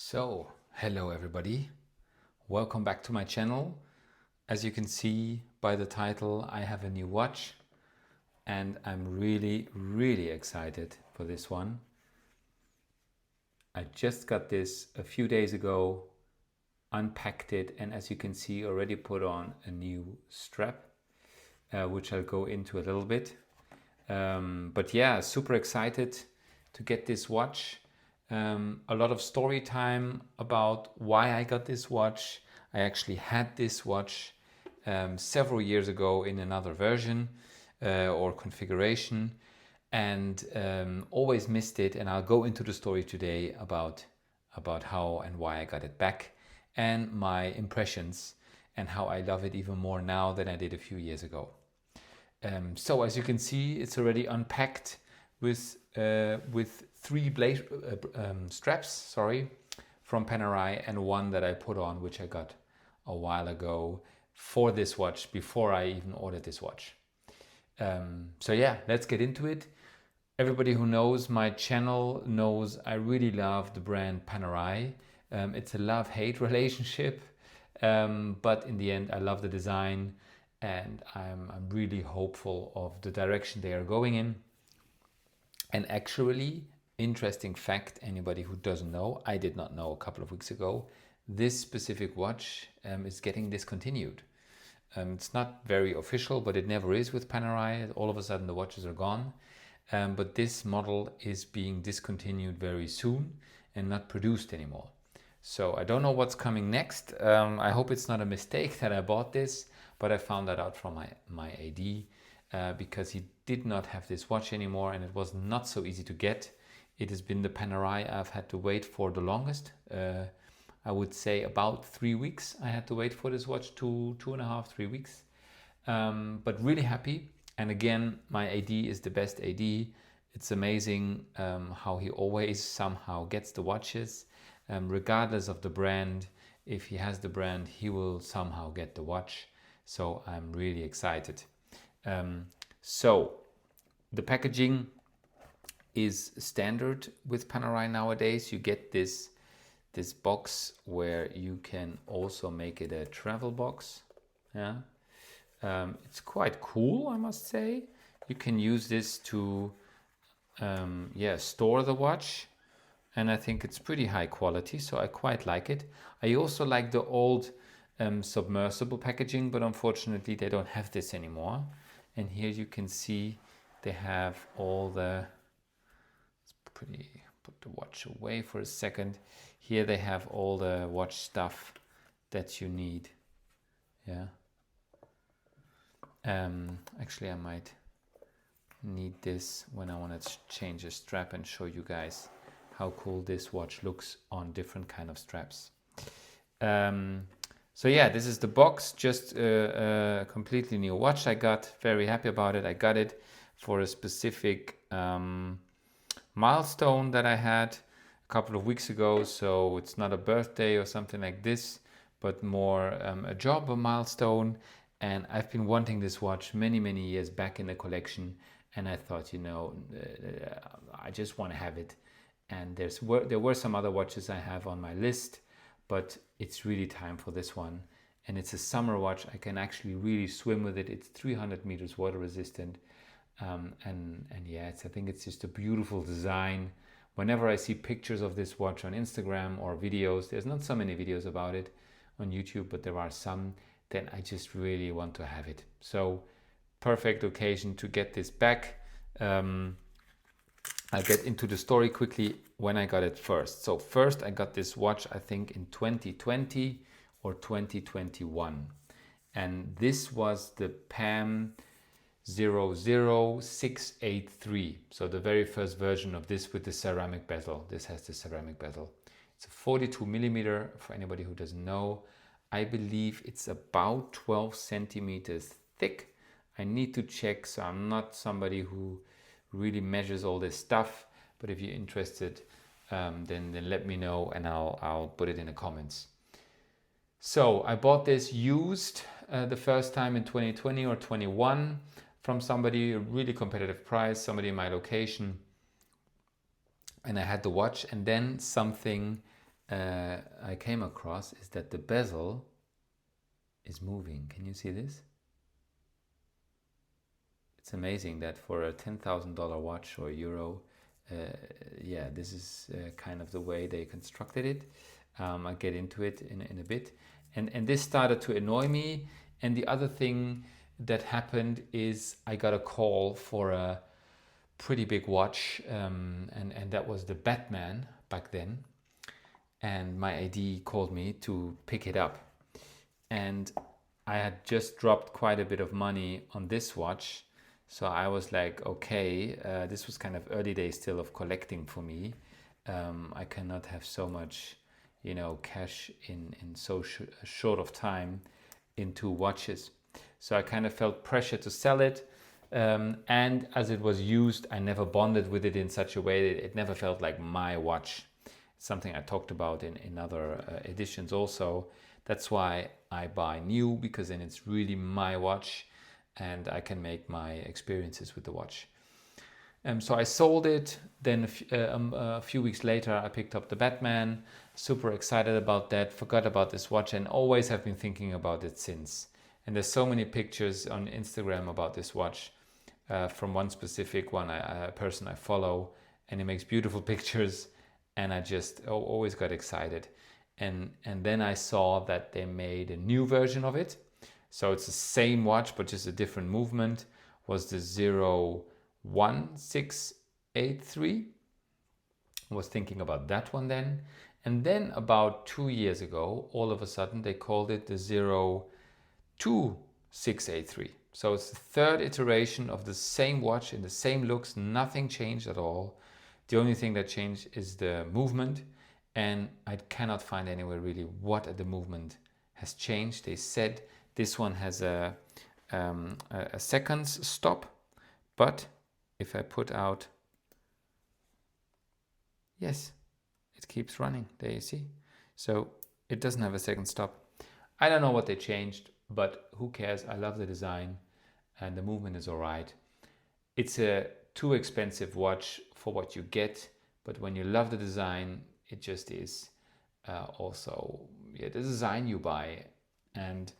So, hello everybody, welcome back to my channel. As you can see by the title, I have a new watch and I'm really excited for this one. I just got this a few days ago, unpacked it, and as you can see already put on a new strap, which I'll go into a little bit. But yeah, super excited to get this watch. A lot of story time about why I got this watch. I actually had this watch several years ago in another version or configuration, and always missed it. And I'll go into the story today about how and why I got it back, and my impressions, and how I love it even more now than I did a few years ago. So as you can see, it's already unpacked with three blade straps, sorry, from Panerai, and one that I put on, which I got a while ago for this watch before I even ordered this watch. So yeah, let's get into it. Everybody who knows my channel knows I really love the brand Panerai. It's a love-hate relationship, but in the end, I love the design. And I'm really hopeful of the direction they are going in. And actually, interesting fact, anybody who doesn't know, I did not know a couple of weeks ago, this specific watch is getting discontinued. It's not very official, but it never is with Panerai. All of a sudden the watches are gone. But this model is being discontinued very soon and not produced anymore. So I don't know what's coming next. I hope it's not a mistake that I bought this, but I found that out from my AD because he did not have this watch anymore, and it was not so easy to get. It has been the Panerai I've had to wait for the longest. I would say about 3 weeks I had to wait for this watch, 2.5, 3 weeks. But really happy. And again, my AD is the best AD. It's amazing how he always somehow gets the watches. Regardless of the brand, if he has the brand, he will somehow get the watch. So I'm really excited. So the packaging is standard with Panerai nowadays. You get this box where you can also make it a travel box. Yeah, it's quite cool, I must say. You can use this to store the watch. And I think it's pretty high quality, so I quite like it. I also like the old submersible packaging, but unfortunately they don't have this anymore. And here you can see they have all the, put the watch away for a second. Here they have all the watch stuff that you need. Yeah. Actually I might need this when I want to change a strap and show you guys how cool this watch looks on different kind of straps. So yeah, this is the box, just a completely new watch I got. Very happy about it. I got it for a specific milestone that I had a couple of weeks ago. So it's not a birthday or something like this, but more a job, a milestone. And I've been wanting this watch many years back in the collection. And I thought, I just want to have it. And there were some other watches I have on my list, but it's really time for this one. And it's a summer watch. I can actually really swim with it. It's 300 meters water resistant. And yeah, I think it's just a beautiful design. Whenever I see pictures of this watch on Instagram or videos, there's not so many videos about it on YouTube, but there are some, then I just really want to have it. So perfect occasion to get this back. I'll get into the story quickly when I got it first. So first I got this watch, I think in 2020 or 2021. And this was the PAM 00683. So the very first version of this with the ceramic bezel. This has the ceramic bezel. It's a 42 millimeter, for anybody who doesn't know. I believe it's about 12 centimeters thick. I need to check, so I'm not somebody who really measures all this stuff, but if you're interested, then let me know and I'll put it in the comments. So I bought this used the first time in 2020 or 21 from somebody, a really competitive price, somebody in my location, and I had the watch, and then something I came across is that the bezel is moving. Can you see this? It's amazing that for a $10,000 watch or euro, yeah, this is kind of the way they constructed it. I'll get into it in a bit. And this started to annoy me. And the other thing that happened is I got a call for a pretty big watch, and that was the Batman back then. And my ID called me to pick it up. And I had just dropped quite a bit of money on this watch. So I was like, okay, this was kind of early days still of collecting for me. I cannot have so much, cash in so short of time into watches. So I kind of felt pressure to sell it. And as it was used, I never bonded with it in such a way that it never felt like my watch. It's something I talked about in other editions also. That's why I buy new, because then it's really my watch and I can make my experiences with the watch. So I sold it. Then a few weeks later, I picked up the Batman. Super excited about that. Forgot about this watch and always have been thinking about it since. And there's so many pictures on Instagram about this watch from one specific person I follow, and he makes beautiful pictures. And I just always got excited. And then I saw that they made a new version of it. So it's the same watch, but just a different movement. Was the 01683. I was thinking about that one then. And then about 2 years ago, all of a sudden they called it the 02683. So it's the third iteration of the same watch in the same looks. Nothing changed at all. The only thing that changed is the movement. And I cannot find anywhere really what the movement has changed. They said this one has a seconds stop, but if I put out, yes, it keeps running. There you see. So it doesn't have a second stop. I don't know what they changed, but who cares? I love the design and the movement is all right. It's a too expensive watch for what you get, but when you love the design, it just is also the design you buy, and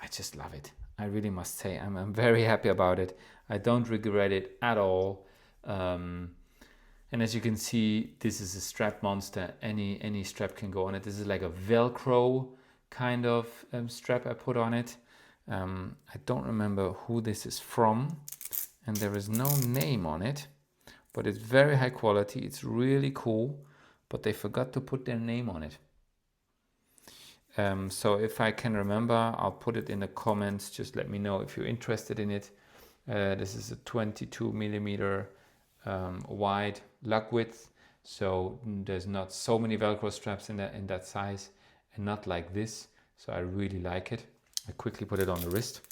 I just love it. I really must say I'm very happy about it. I don't regret it at all. And as you can see, this is a strap monster. Any strap can go on it. This is like a Velcro kind of strap I put on it. I don't remember who this is from, and there is no name on it, but it's very high quality. It's really cool, but they forgot to put their name on it. So if I can remember, I'll put it in the comments. Just let me know if you're interested in it. This is a 22 millimeter wide lug width. So there's not so many Velcro straps in that size, and not like this. So I really like it. I quickly put it on the wrist.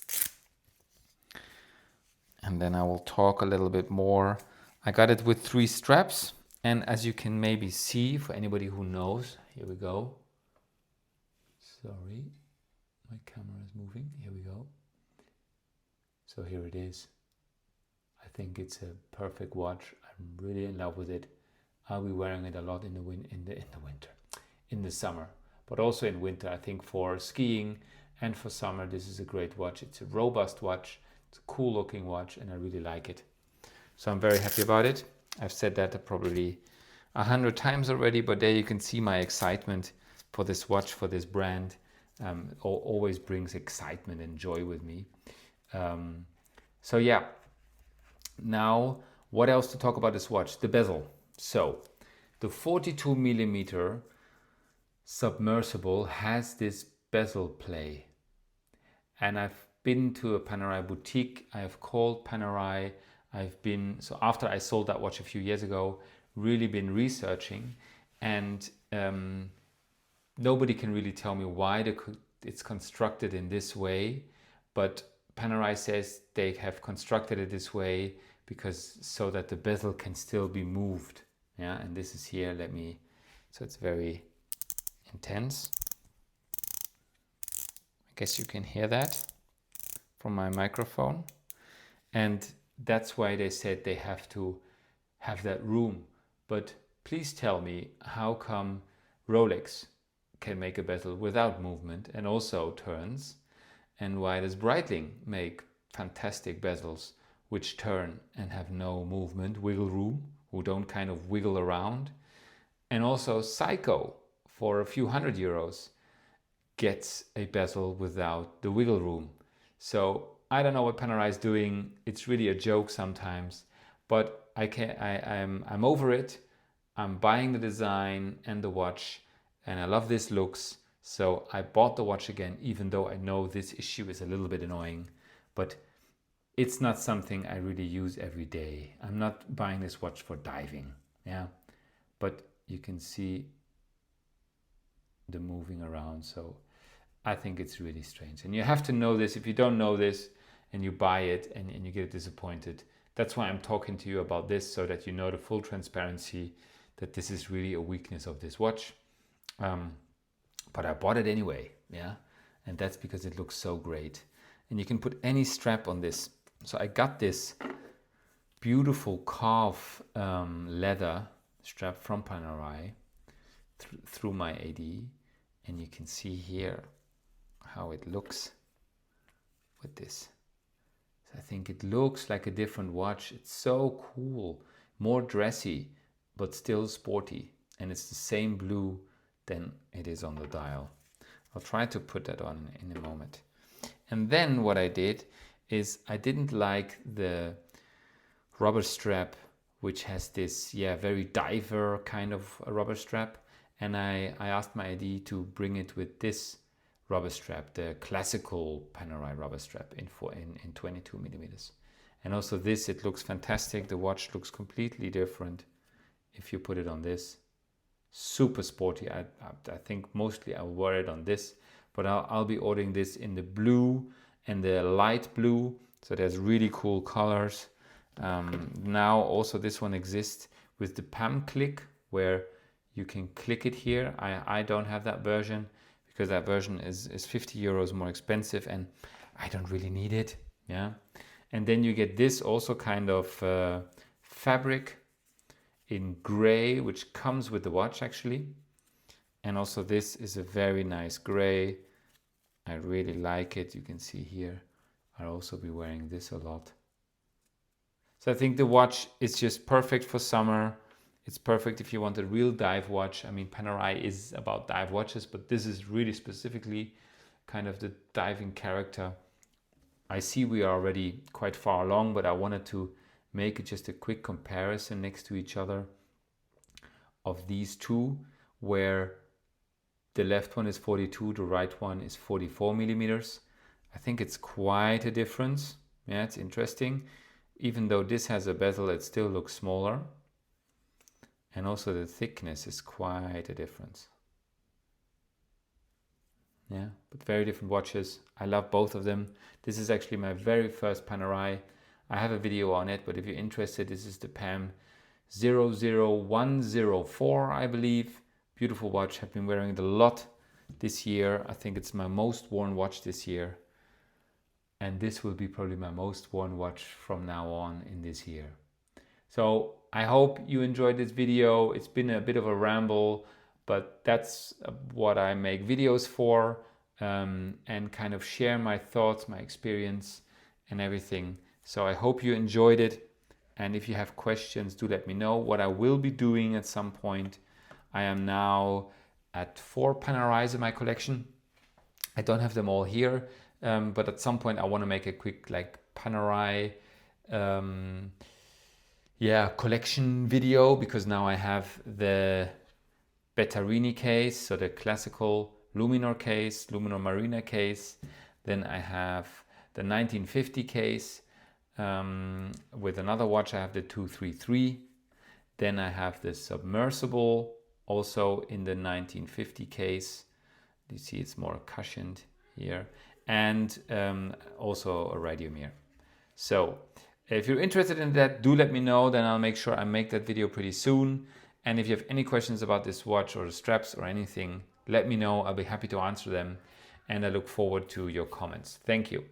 And then I will talk a little bit more. I got it with 3 straps. And as you can maybe see, for anybody who knows, here we go. Sorry, my camera is moving. Here we go. So here it is. I think it's a perfect watch. I'm really in love with it. I'll be wearing it a lot in the winter, in the summer, but also in winter. I think for skiing and for summer, this is a great watch. It's a robust watch. It's a cool looking watch, and I really like it. So I'm very happy about it. I've said that probably 100 times already, but there you can see my excitement for this watch, for this brand. Always brings excitement and joy with me. So yeah, now what else to talk about this watch? The bezel. So the 42 millimeter submersible has this bezel play, and I've been to a Panerai boutique. I have called Panerai. So after I sold that watch a few years ago, really been researching, and nobody can really tell me why it's constructed in this way, but Panerai says they have constructed it this way because so that the bezel can still be moved. Yeah, and this is here. So it's very intense. I guess you can hear that from my microphone, and that's why they said they have to have that room. But please tell me, how come Rolex can make a bezel without movement and also turns, and why does Breitling make fantastic bezels which turn and have no movement, wiggle room, who don't kind of wiggle around. And also Seiko, for a few €100, gets a bezel without the wiggle room. So I don't know what Panerai is doing. It's really a joke sometimes, but I'm over it. I'm buying the design and the watch, and I love this looks. So I bought the watch again, even though I know this issue is a little bit annoying, but it's not something I really use every day. I'm not buying this watch for diving, yeah. But you can see the moving around, so I think it's really strange. And you have to know this. If you don't know this and you buy it and you get disappointed, that's why I'm talking to you about this, so that you know the full transparency that this is really a weakness of this watch. But I bought it anyway, yeah, and that's because it looks so great. And you can put any strap on this. So I got this beautiful calf leather strap from Panerai through my AD, and you can see here how it looks with this. So I think it looks like a different watch. It's so cool, more dressy, but still sporty. And it's the same blue than it is on the dial. I'll try to put that on in a moment. And then what I did is I didn't like the rubber strap, which has this, very diver kind of a rubber strap. And I asked my AD to bring it with this rubber strap, the classical Panerai rubber strap in 22 millimeters. And also this, it looks fantastic. The watch looks completely different if you put it on this. Super sporty. I think mostly I'll wear it on this, but I'll be ordering this in the blue and the light blue. So there's really cool colors. Now also this one exists with the PAM click, where you can click it here. I don't have that version, because that version is €50 more expensive and I don't really need it. Yeah. And then you get this also kind of fabric in gray, which comes with the watch actually. And also this is a very nice gray. I really like it. You can see here, I'll also be wearing this a lot. So I think the watch is just perfect for summer. It's perfect if you want a real dive watch. I mean, Panerai is about dive watches, but this is really specifically kind of the diving character. I see we are already quite far along, but I wanted to make just a quick comparison next to each other of these two, where the left one is 42, the right one is 44 millimeters. I think it's quite a difference. Yeah, it's interesting. Even though this has a bezel, it still looks smaller. And also the thickness is quite a difference. Yeah, but very different watches. I love both of them. This is actually my very first Panerai. I have a video on it, but if you're interested, this is the PAM 00104, I believe. Beautiful watch. I've been wearing it a lot this year. I think it's my most worn watch this year. And this will be probably my most worn watch from now on in this year. So I hope you enjoyed this video. It's been a bit of a ramble, but that's what I make videos for, and kind of share my thoughts, my experience and everything. So I hope you enjoyed it. And if you have questions, do let me know. What I will be doing at some point, I am now at 4 Panerais in my collection. I don't have them all here, but at some point I want to make a quick Panerai collection video, because now I have the Bettarini case, so the classical Luminor case, Luminor Marina case. Then I have the 1950 case. With another watch, I have the 233. Then I have the Submersible, also in the 1950 case. You see it's more cushioned here. And also a Radiomir. So if you're interested in that, do let me know. Then I'll make sure I make that video pretty soon. And if you have any questions about this watch or the straps or anything, let me know. I'll be happy to answer them. And I look forward to your comments. Thank you.